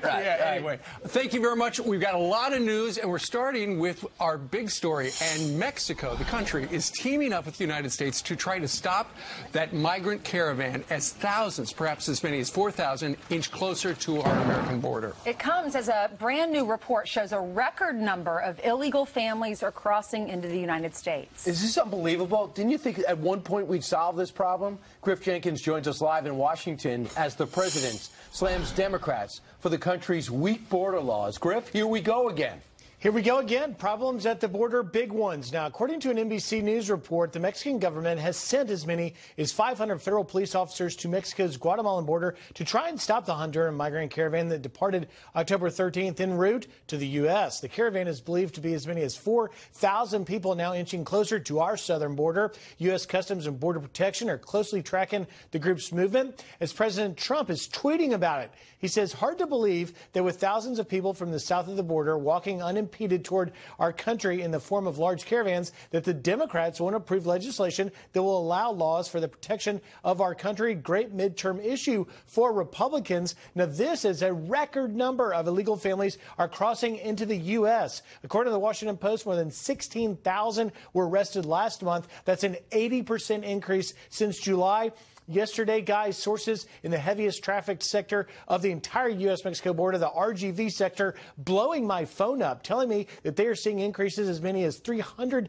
Anyway, thank you very much. We've got a lot of news, and we're starting with our big story. And Mexico, the country, is teaming up with the United States to try to stop that migrant caravan as thousands, perhaps as many as 4,000, inch closer to our American border. It comes as a brand new report shows a record number of illegal families are crossing into the United States. Is this unbelievable? Didn't you think at one point we'd solve this problem? Griff Jenkins joins us live in Washington as the president slams Democrats for the country's weak border laws. Griff, here we go again. Here we go again. Problems at the border, big ones. Now, according to an NBC News report, the Mexican government has sent as many as 500 federal police officers to Mexico's Guatemalan border to try and stop the Honduran migrant caravan that departed October 13th en route to the U.S. The caravan is believed to be as many as 4,000 people now inching closer to our southern border. U.S. Customs and Border Protection are closely tracking the group's movement as President Trump is tweeting about it. He says, hard to believe that with thousands of people from the south of the border walking unimpeded toward our country in the form of large caravans, that the Democrats won't approve legislation that will allow laws for the protection of our country. Great midterm issue for Republicans. Now, this is a record number of illegal families are crossing into the U.S. According to the Washington Post, more than 16,000 were arrested last month. That's an 80% increase since July. Yesterday, guys, sources in the heaviest trafficked sector of the entire U.S.-Mexico border, the RGV sector, blowing my phone up, telling me that they are seeing increases as many as 300%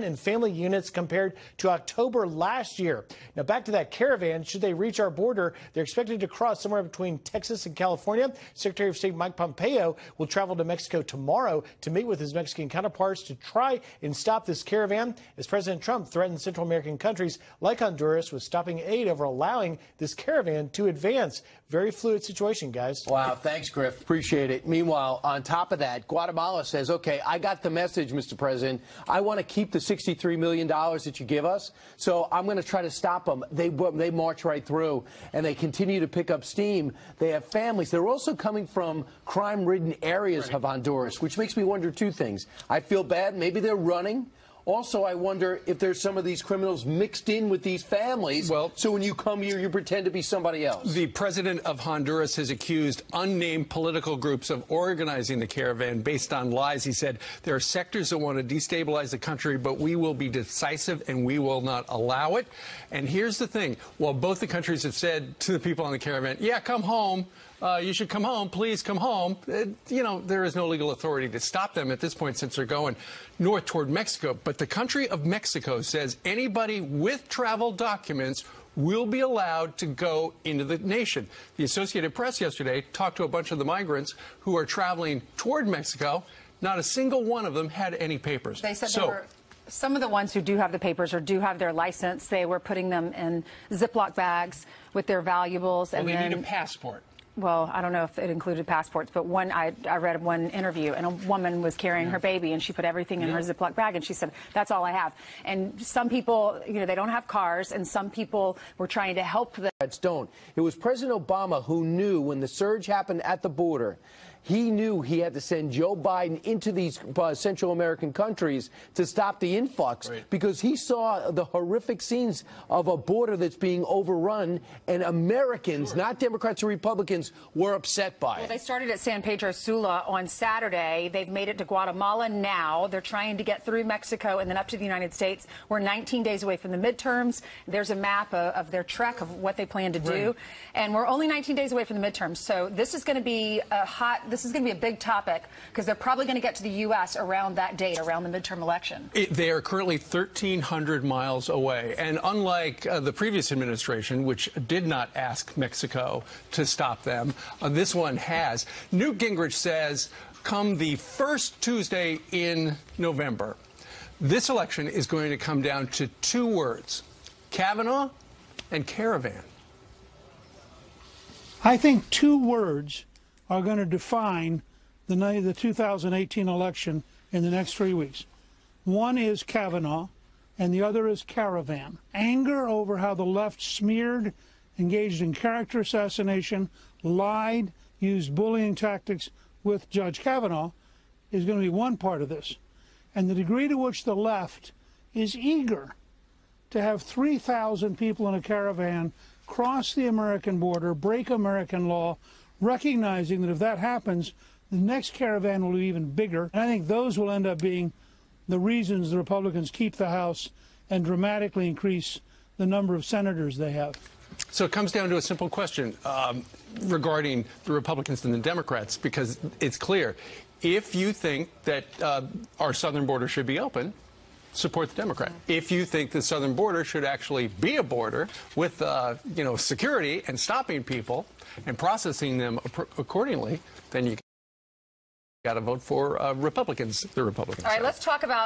in family units compared to October last year. Now, back to that caravan. Should they reach our border, they're expected to cross somewhere between Texas and California. Secretary of State Mike Pompeo will travel to Mexico tomorrow to meet with his Mexican counterparts to try and stop this caravan, as President Trump threatened Central American countries like Honduras with stopping aid over allowing this caravan to advance. Very fluid situation, guys. Wow, thanks, Griff. Appreciate it. Meanwhile, on top of that, Guatemala says, okay, I got the message, Mr. President. I want to keep the $63 million that you give us, so I'm going to try to stop them. They march right through, and they continue to pick up steam. They have families. They're also coming from crime-ridden areas of Honduras, which makes me wonder two things. I feel bad. Maybe they're running. Also, I wonder if there's some of these criminals mixed in with these families, so when you come here, you pretend to be somebody else. The president of Honduras has accused unnamed political groups of organizing the caravan based on lies. He said there are sectors that want to destabilize the country, but we will be decisive and we will not allow it. And here's the thing. While both the countries have said to the people on the caravan, yeah, come home. You should come home. Please come home. There is no legal authority to stop them at this point since they're going north toward Mexico. But the country of Mexico says anybody with travel documents will be allowed to go into the nation. The Associated Press yesterday talked to a bunch of the migrants who are traveling toward Mexico. Not a single one of them had any papers. They said there were some of the ones who do have the papers or do have their license. They were putting them in Ziploc bags with their valuables. And they need a passport. Well, I don't know if it included passports, but I read one interview, and a woman was carrying her baby, and she put everything in her Ziploc bag, and she said, that's all I have. And some people, they don't have cars, and some people were trying to help them. Don't. It was President Obama who knew when the surge happened at the border. He knew he had to send Joe Biden into these Central American countries to stop the influx because he saw the horrific scenes of a border that's being overrun, and Americans, not Democrats or Republicans, were upset by it. They started at San Pedro Sula on Saturday. They've made it to Guatemala now. They're trying to get through Mexico and then up to the United States. We're 19 days away from the midterms. There's a map of their trek of what they plan to do. And we're only 19 days away from the midterms. So this is going to be this is going to be a big topic because they're probably going to get to the U.S. around that date, around the midterm election. They are currently 1,300 miles away. And unlike the previous administration, which did not ask Mexico to stop them, this one has. Newt Gingrich says come the first Tuesday in November, this election is going to come down to two words, Kavanaugh and caravan. I think two words are going to define the 2018 election in the next 3 weeks. One is Kavanaugh, and the other is caravan. Anger over how the left smeared, engaged in character assassination, lied, used bullying tactics with Judge Kavanaugh is going to be one part of this. And the degree to which the left is eager to have 3,000 people in a caravan cross the American border, break American law, recognizing that if that happens, the next caravan will be even bigger. And I think those will end up being the reasons the Republicans keep the House and dramatically increase the number of senators they have. So it comes down to a simple question regarding the Republicans and the Democrats, because it's clear. If you think that our southern border should be open, support the Democrat. If you think the southern border should actually be a border with, security and stopping people and processing them accordingly, then you got to vote for Republicans, the Republicans. All right, let's talk about